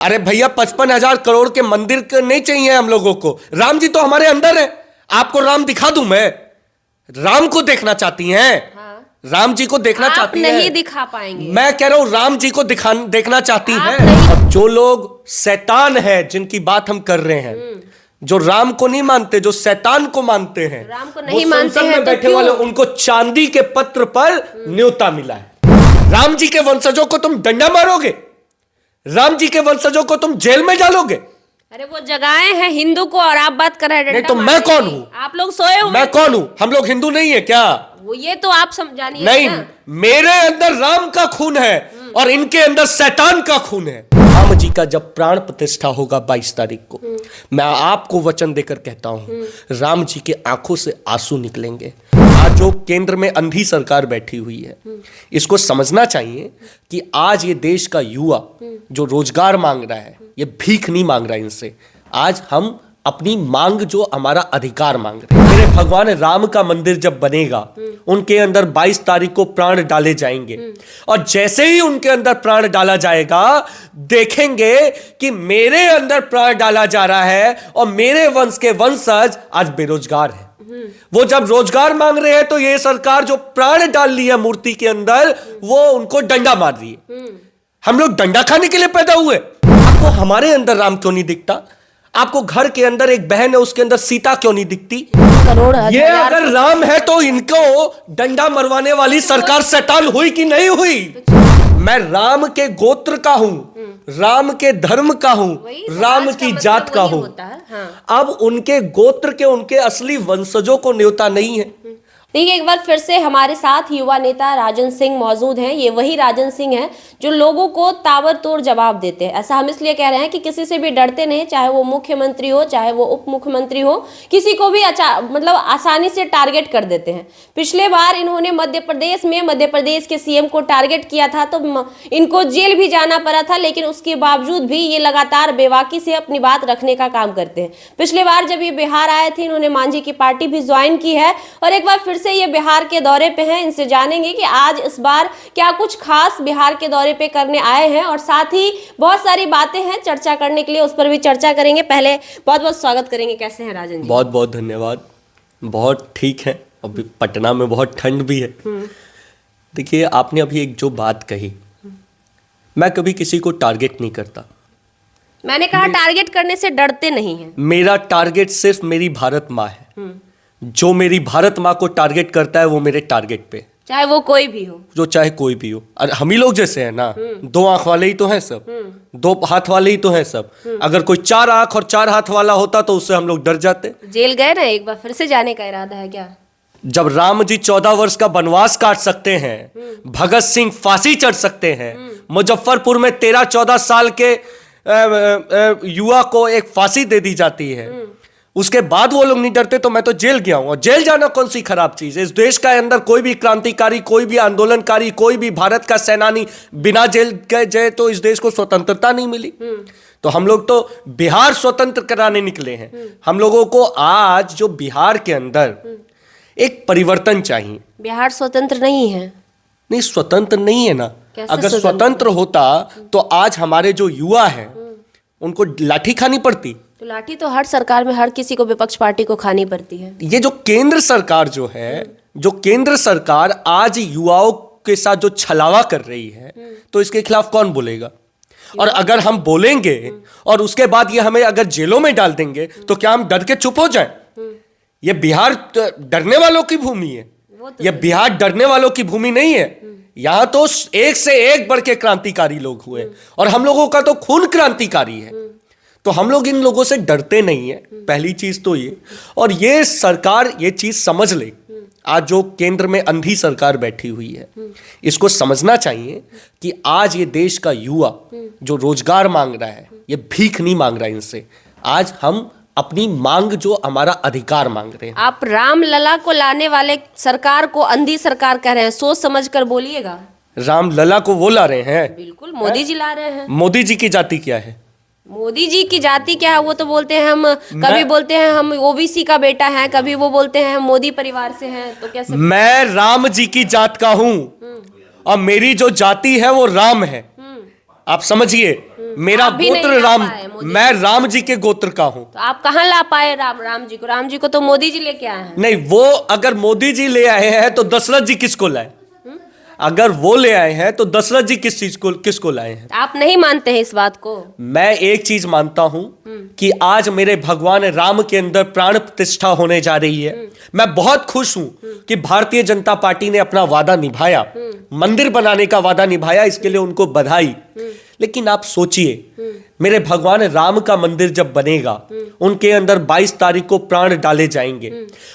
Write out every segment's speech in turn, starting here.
अरे भैया 55,000 करोड़ के मंदिर नहीं चाहिए हम लोगों को। राम जी तो हमारे अंदर है। आपको राम दिखा दूं मैं? राम को देखना चाहती हैं? हाँ। राम जी को देखना चाहती हैं? नहीं दिखा पाएंगे। मैं कह रहा हूं राम जी को देखना चाहती हैं। जो लोग शैतान है जिनकी बात हम कर रहे हैं, जो राम को नहीं मानते, जो शैतान को मानते हैं, राम को नहीं मानते हैं, तो बैठे क्यों? वाले उनको चांदी के पत्र पर न्योता मिला है। राम जी के वंशजों को तुम डंडा मारोगे? राम जी के वंशजों को तुम जेल में डालोगे? अरे वो जगहें हैं हिंदू को, और आप बात कर रहे हैं नहीं तो मैं कौन हूं? आप लोग सोए हुए। मैं कौन हूं? हम लोग हिंदू नहीं है क्या? वो ये तो आप समझानिए नहीं, ना। मेरे अंदर राम का खून है और इनके अंदर शैतान का खून है। राम जी का जब प्राण प्रतिष्ठा होगा 22 तारीख को, मैं आपको वचन देकर कहता हूं, राम जी के आंखों से आंसू निकलेंगे। आज जो केंद्र में अंधी सरकार बैठी हुई है, इसको समझना चाहिए कि आज ये देश का युवा जो रोजगार मांग रहा है, ये भीख नहीं मांग रहा है इनसे। आज हम अपनी मांग, जो हमारा अधिकार मांग रहे हैं। मेरे भगवान राम का मंदिर जब बनेगा, उनके अंदर 22 तारीख को प्राण डाले जाएंगे, और जैसे ही उनके अंदर प्राण डाला जाएगा, देखेंगे कि मेरे अंदर प्राण डाला जा रहा है और मेरे वंश के वंशज आज बेरोजगार है। वो जब रोजगार मांग रहे हैं तो ये सरकार जो प्राण डाल ली है मूर्ति के अंदर, वो उनको डंडा मार रही है। हम लोग डंडा खाने के लिए पैदा हुए? आपको हमारे अंदर राम क्यों नहीं दिखता? आपको घर के अंदर एक बहन है, उसके अंदर सीता क्यों नहीं दिखती? करोड़ ये अगर राम है तो इनको डंडा मरवाने वाली सरकार शैतान हुई कि नहीं हुई? मैं राम के गोत्र का हूं, राम के धर्म का हूं, राम की जात का हूं। अब उनके गोत्र के, उनके असली वंशजों को न्योता नहीं है। देखिए, एक बार फिर से हमारे साथ युवा नेता राजन सिंह मौजूद हैं। ये वही राजन सिंह हैं जो लोगों को ताबड़तोड़ जवाब देते हैं। ऐसा हम इसलिए कह रहे हैं कि किसी से भी डरते नहीं, चाहे वो मुख्यमंत्री हो, चाहे वो उप मुख्यमंत्री हो, किसी को भी मतलब आसानी से टारगेट कर देते हैं। पिछले बार इन्होंने मध्य प्रदेश के सीएम को टारगेट किया था, तो इनको जेल भी जाना पड़ा था, लेकिन उसके बावजूद भी ये लगातार बेबाकी से अपनी बात रखने का काम करते हैं। पिछले बार जब ये बिहार आए थे, इन्होंने मांझी की पार्टी भी ज्वाइन की है, और एक बार फिर से ये बिहार के दौरे पे हैं। इनसे जानेंगे कि आज इस बार क्या कुछ खास बिहार के दौरे पे करने आए हैं, और साथ ही बहुत सारी बातें हैं चर्चा करने के लिए, उस पर भी चर्चा करेंगे। पहले बहुत बहुत स्वागत करेंगे। कैसे हैं राजन जी? बहुत बहुत धन्यवाद। बहुत ठीक है। अभी पटना में बहुत ठंड भी है। देखिए, आपने अभी एक जो बात कही, मैं कभी किसी को टारगेट नहीं करता। मैंने कहा टारगेट करने से डरते नहीं हैं। मेरा टारगेट सिर्फ मेरी भारत माँ है। जो मेरी भारत माँ को टारगेट करता है वो मेरे टारगेट पे, चाहे वो कोई भी हो, जो चाहे कोई भी हो। और हम ही लोग जैसे हैं ना, 2 आंख वाले ही तो हैं सब, 2 हाथ वाले ही तो हैं सब। अगर कोई 4 आंख और 4 हाथ वाला होता तो उससे हम लोग डर जाते। जेल गए ना, एक बार फिर से जाने का इरादा है क्या? जब राम जी 14 वर्ष का वनवास काट सकते हैं, भगत सिंह फांसी चढ़ सकते हैं, मुजफ्फरपुर में 13-14 साल के युवा को एक फांसी दे दी जाती है, उसके बाद वो लोग नहीं डरते, तो मैं तो जेल गया हूं। और जेल जाना कौन सी खराब चीज है? इस देश का अंदर कोई भी क्रांतिकारी, कोई भी आंदोलनकारी, कोई भी भारत का सेनानी बिना जेल गए तो इस देश को स्वतंत्रता नहीं मिली। तो हम लोग तो बिहार स्वतंत्र कराने निकले हैं। हम लोगों को आज जो बिहार के अंदर एक परिवर्तन चाहिए। बिहार स्वतंत्र नहीं है। नहीं, स्वतंत्र नहीं है ना। अगर स्वतंत्र होता तो आज हमारे जो युवा हैं उनको लाठी खानी पड़ती। तो लाठी तो हर सरकार में हर किसी को, विपक्ष पार्टी को खानी पड़ती है। ये जो केंद्र सरकार जो है, जो केंद्र सरकार आज युवाओं के साथ जो छलावा कर रही है, तो इसके खिलाफ कौन बोलेगा? और अगर हम बोलेंगे और उसके बाद ये हमें अगर जेलों में डाल देंगे, तो क्या हम डर के चुप हो जाएं? ये बिहार डरने वालों की भूमि है। ये बिहार डरने वालों की भूमि नहीं है। यहां तो एक से एक बढ़ के क्रांतिकारी लोग हुए, और हम लोगों का तो खून क्रांतिकारी है। तो हम लोग इन लोगों से डरते नहीं है, पहली चीज तो ये। और ये सरकार ये चीज समझ ले, आज जो केंद्र में अंधी सरकार बैठी हुई है, इसको समझना चाहिए कि आज ये देश का युवा जो रोजगार मांग रहा है, ये भीख नहीं मांग रहा है इनसे। आज हम अपनी मांग, जो हमारा अधिकार मांग रहे हैं। आप राम लला को लाने वाले सरकार को अंधी सरकार कह रहे हैं, सोच समझ कर बोलिएगा। राम लला को वो ला रहे हैं? बिल्कुल, मोदी जी ला रहे हैं। मोदी जी की जाति क्या है? मोदी जी की जाति क्या है? वो तो बोलते हैं हम, कभी बोलते हैं हम ओबीसी का बेटा है, कभी वो बोलते हैं हम मोदी परिवार से हैं। तो कैसे? मैं राम जी की जात का हूं, और मेरी जो जाति है वो राम है। आप समझिए, मेरा आप भी नहीं गोत्र ला राम, पाए मोदी मैं राम जी के गोत्र का हूं। तो आप कहाँ ला पाए राम जी को? राम जी को तो मोदी जी लेके आए हैं। नहीं, वो अगर मोदी जी ले आए हैं तो दशरथ जी किसको लाए? अगर वो ले आए हैं तो दशरथ जी किसको लाए हैं? आप नहीं मानते हैं इस बात को? मैं एक चीज मानता हूं कि आज मेरे भगवान राम के अंदर प्राण प्रतिष्ठा होने जा रही है। मैं बहुत खुश हूं कि भारतीय जनता पार्टी ने अपना वादा निभाया, मंदिर बनाने का वादा निभाया, इसके लिए उनको बधाई। लेकिन आप सोचिए, मेरे भगवान राम का मंदिर जब बनेगा, उनके अंदर 22 तारीख को प्राण डाले जाएंगे,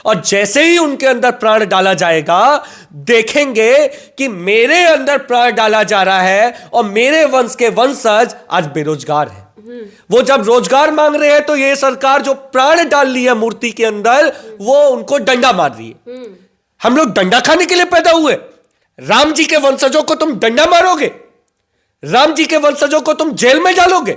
और जैसे ही उनके अंदर प्राण डाला जाएगा, देखेंगे कि मेरे अंदर प्राण डाला जा रहा है और मेरे वंश के वंशज आज बेरोजगार है। वो जब रोजगार मांग रहे हैं तो ये सरकार जो प्राण डाल ली है मूर्ति के अंदर, वो उनको डंडा मार रही है। हम लोग डंडा खाने के लिए पैदा हुए? राम जी के वंशजों को तुम डंडा मारोगे? राम जी के वंशजों को तुम जेल में डालोगे?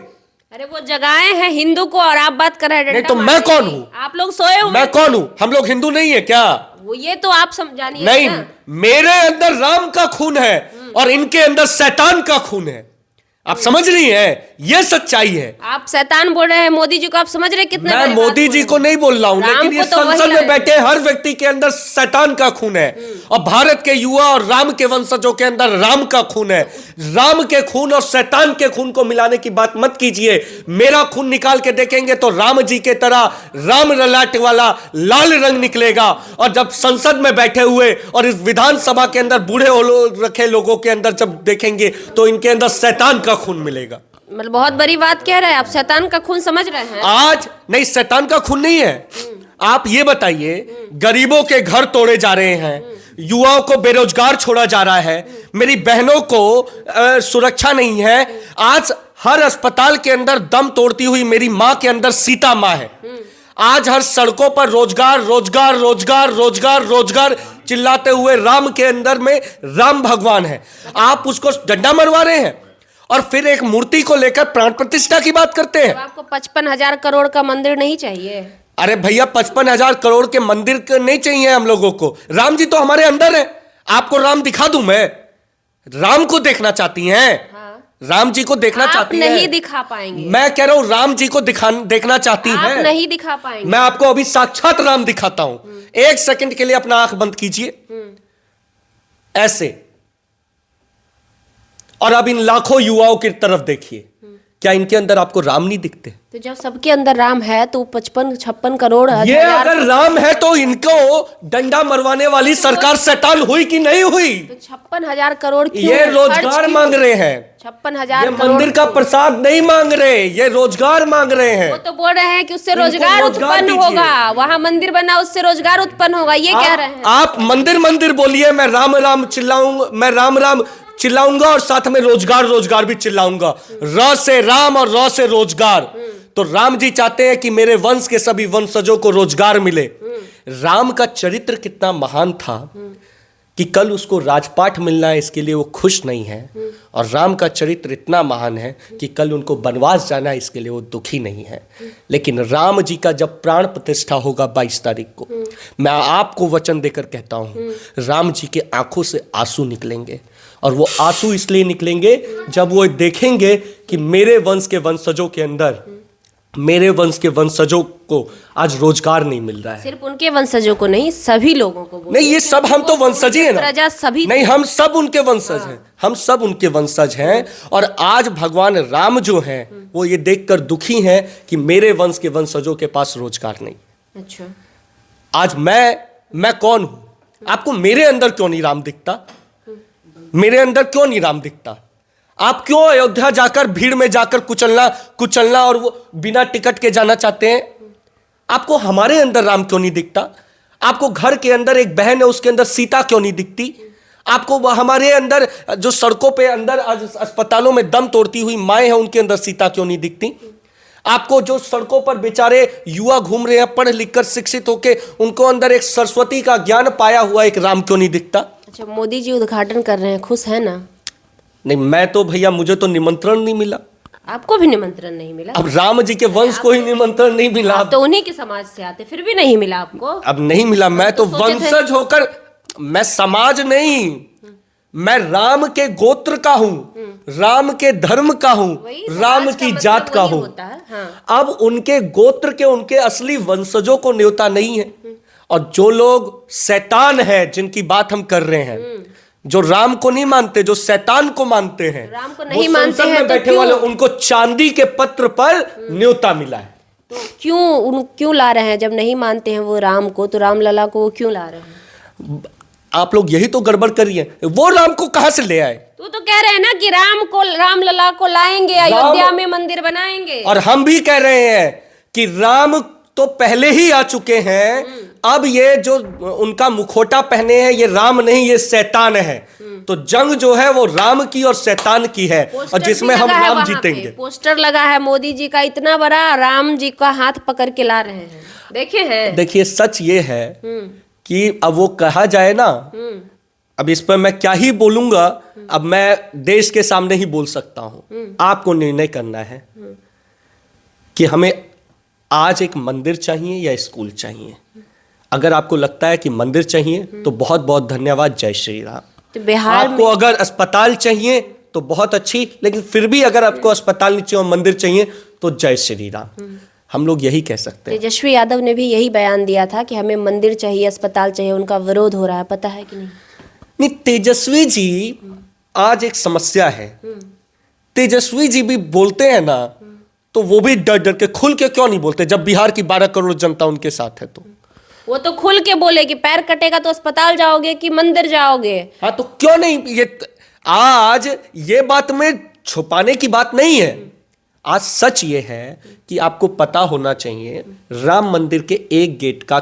अरे वो जगाए हैं हिंदू को और आप बात कर रहे हैं नहीं डंडा तो मैं मारने कौन की। हूं? आप लोग सोए हुए मैं कौन हूं? हम लोग हिंदू नहीं है क्या? वो ये तो आप समझानिए नहीं, ना। मेरे अंदर राम का खून है और इनके अंदर शैतान का खून है। आप समझ रही हैं? यह सच्चाई है। आप शैतान बोल रहे हैं मोदी जी को, आप समझ रहे हैं कितने मैं बड़ी बात मोदी बोल जी रहे को हैं? नहीं बोल रहा हूं, राम लेकिन ये को तो वही संसद में लगे। बैठे हर व्यक्ति के अंदर शैतान का खून है, और भारत के युवा और राम के वंशजों के अंदर राम का खून है। राम के खून और शैतान के खून को मिलाने की बात मत कीजिए। मेरा खून निकाल के देखेंगे तो राम जी के तरह राम ललाट वाला लाल रंग निकलेगा, और जब संसद में बैठे हुए और इस विधानसभा के अंदर बूढ़े रखे लोगों के अंदर जब देखेंगे तो इनके अंदर शैतान का खून मिलेगा। मतलब बहुत बड़ी बात कह रहे हैं आप, शैतान का खून समझ रहे हैं? आज नहीं, शैतान का खून नहीं है। आप ये बताइए, गरीबों के घर तोड़े जा रहे हैं, युवाओं को बेरोजगार छोड़ा जा रहा है, मेरी बहनों को सुरक्षा नहीं है। आज हर अस्पताल के अंदर दम तोड़ती हुई मेरी मां के अंदर सीता मां है। आज हर सड़कों पर रोजगार रोजगार रोजगार रोजगार रोजगार चिल्लाते हुए राम के अंदर में राम भगवान है। आप उसको डंडा मरवा रहे हैं और फिर एक मूर्ति को लेकर प्राण प्रतिष्ठा की बात करते हैं। तो आपको 55,000 करोड़ का मंदिर नहीं चाहिए? अरे भैया, 55,000 करोड़ के मंदिर नहीं चाहिए हम लोगों को। राम जी तो हमारे अंदर है। आपको राम दिखा दूं मैं? राम को देखना चाहती हैं? हाँ। राम जी को देखना चाहती हैं? आप नहीं दिखा पाएंगे। मैं कह रहा हूं राम जी को देखना चाहती आप हैं? नहीं दिखा पाएंगे। मैं आपको अभी साक्षात राम दिखाता हूं। एक सेकंड के लिए अपना आंख बंद कीजिए, ऐसे, और अब इन लाखों युवाओं की तरफ देखिए। क्या इनके अंदर आपको राम नहीं दिखते? तो जब सबके अंदर राम है तो 55-56 करोड़ ये अगर राम है तो इनको डंडा मरवाने वाली सरकार शैतान हुई कि नहीं हुई? तो 56,000 करोड़ क्यों? ये रोजगार मांग रहे हैं। 56,000 ये करोड़ मंदिर का प्रसाद नहीं मांग रहे, ये रोजगार मांग रहे हैं। वो तो बोल रहे हैं कि उससे इनको रोजगार रोजगार उत्पन्न दीजिए। होगा, वहां मंदिर बना उससे रोजगार उत्पन्न होगा, ये कह रहे हैं। आप मंदिर मंदिर बोलिए, मैं राम राम चिल्लाऊंगा, मैं राम राम चिल्लाऊंगा और साथ में रोजगार रोजगार भी चिल्लाऊंगा। र से राम और र से रोजगार। तो राम जी चाहते हैं कि मेरे वंश के सभी वंशजों को रोजगार मिले। राम का चरित्र कितना महान था कि कल उसको राजपाट मिलना है, इसके लिए वो खुश नहीं है, और राम का चरित्र इतना महान है कि कल उनको वनवास जाना है, इसके लिए वो दुखी नहीं है। लेकिन राम जी का जब प्राण प्रतिष्ठा होगा 22 तारीख को, मैं आपको वचन देकर कहता हूं, राम जी के आंखों से आंसू निकलेंगे, और वो आंसू इसलिए निकलेंगे जब वो देखेंगे कि मेरे वंश के वंशजों के अंदर, मेरे वंश के वंशजों को आज रोजगार नहीं मिल रहा है। सिर्फ उनके वंशजों को नहीं, सभी लोगों को बोलिए। नहीं, ये सब हम तो वंशज ही है ना। प्रजा सभी नहीं, हम सब उनके वंशज हैं, हम सब उनके वंशज हैं। और आज भगवान राम जो हैं, वो ये देखकर दुखी हैं कि मेरे वंश के वंशजों के पास रोजगार नहीं। अच्छा, आज मैं कौन हूं? आपको मेरे अंदर क्यों नहीं राम दिखता? मेरे अंदर क्यों नहीं राम दिखता? आप क्यों अयोध्या जाकर भीड़ में जाकर कुचलना और वो बिना टिकट के जाना चाहते हैं? आपको हमारे अंदर राम क्यों नहीं दिखता? आपको घर के अंदर एक बहन है, उसके अंदर सीता क्यों नहीं दिखती? आपको हमारे अंदर जो सड़कों पे अंदर अस्पतालों में दम तोड़ती हुई माएं हैं, उनके अंदर सीता क्यों नहीं दिखती? आपको जो सड़कों पर बेचारे युवा घूम रहे हैं पढ़ लिख कर शिक्षित होके, उनको अंदर एक सरस्वती का ज्ञान पाया हुआ एक राम क्यों नहीं दिखता? अच्छा, मोदी जी उद्घाटन कर रहे हैं, खुश है ना? नहीं, मैं तो भैया, मुझे तो निमंत्रण नहीं मिला। आपको भी निमंत्रण नहीं मिला? अब राम जी के वंश को ही निमंत्रण नहीं मिला। आप तो उन्हीं के समाज से आते, फिर भी नहीं मिला आपको? अब नहीं मिला। मैं तो सोचे थे। वंशज होकर, मैं समाज नहीं, मैं राम के गोत्र का हूं, राम के धर्म का हूं, वही राम समाज की मतलब जात का वही हूं। होता है, हाँ। अब उनके गोत्र के, उनके असली वंशजों को न्योता नहीं है। और जो लोग शैतान है, जिनकी बात हम कर रहे हैं, जो राम को नहीं मानते, जो शैतान को मानते हैं, राम को वो नहीं मानते संसद हैं में तो बैठे क्यों? वाले, उनको चांदी के पत्र पर न्योता मिला है। तो क्यों ला रहे हैं? जब नहीं मानते हैं वो राम को, तो रामलला को वो क्यों ला रहे हैं? आप लोग यही तो गड़बड़ करिए। वो राम को कहां से ले आए? तो कह रहे हैं ना कि रामलला को लाएंगे, अयोध्या में मंदिर बनाएंगे। और हम भी कह रहे हैं कि राम तो पहले ही आ चुके हैं। अब ये जो उनका मुखोटा पहने हैं, ये राम नहीं, ये शैतान है। तो जंग जो है वो राम की और शैतान की है, और जिसमें हम राम जीतेंगे। पोस्टर लगा है मोदी जी का इतना बड़ा, राम जी का हाथ पकड़ के ला रहे हैं, देखे हैं? देखिए, सच ये है कि अब वो कहा जाए ना, अब इस पर मैं क्या ही बोलूंगा। अब मैं देश के सामने ही बोल सकता हूं। आपको निर्णय करना है कि हमें आज एक मंदिर चाहिए या स्कूल चाहिए। अगर आपको लगता है कि मंदिर चाहिए तो बहुत बहुत धन्यवाद, जय श्री राम। तो बिहार आपको अगर अस्पताल चाहिए तो बहुत अच्छी, लेकिन फिर भी अगर आपको अस्पताल नहीं चाहिए और मंदिर चाहिए तो जय श्री राम। हम लोग यही कह सकते हैं। तेजस्वी यादव ने भी यही बयान दिया था कि हमें मंदिर चाहिए, अस्पताल चाहिए, उनका विरोध हो रहा है, पता है कि नहीं? नहीं, तेजस्वी जी आज एक समस्या है। तेजस्वी जी भी बोलते हैं ना, तो वो भी डर डर के, खुल के क्यों नहीं बोलते? जब बिहार की 12 करोड़ जनता उनके साथ है तो वो तो खुल के बोले कि पैर कटेगा तो अस्पताल जाओगे कि मंदिर जाओगे। हाँ, तो क्यों नहीं? ये आज ये बात में छुपाने की बात नहीं है। आज सच ये है कि आपको पता होना चाहिए, राम मंदिर के एक गेट का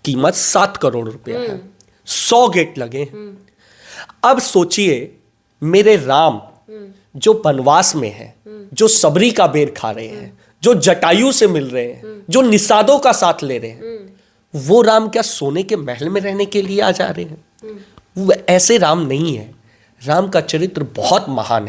कीमत 7 करोड़ रुपया है। 100 गेट लगे हैं। अब सोचिए, मेरे राम जो वनवास में है, जो सबरी का बेर खा रहे हैं, जो जटायु से मिल रहे हैं, जो निषादों का साथ ले रहे हैं, वो राम क्या सोने के महल में रहने के लिए आ जा रहे हैं? वो ऐसे राम नहीं है। राम का चरित्र बहुत महान है।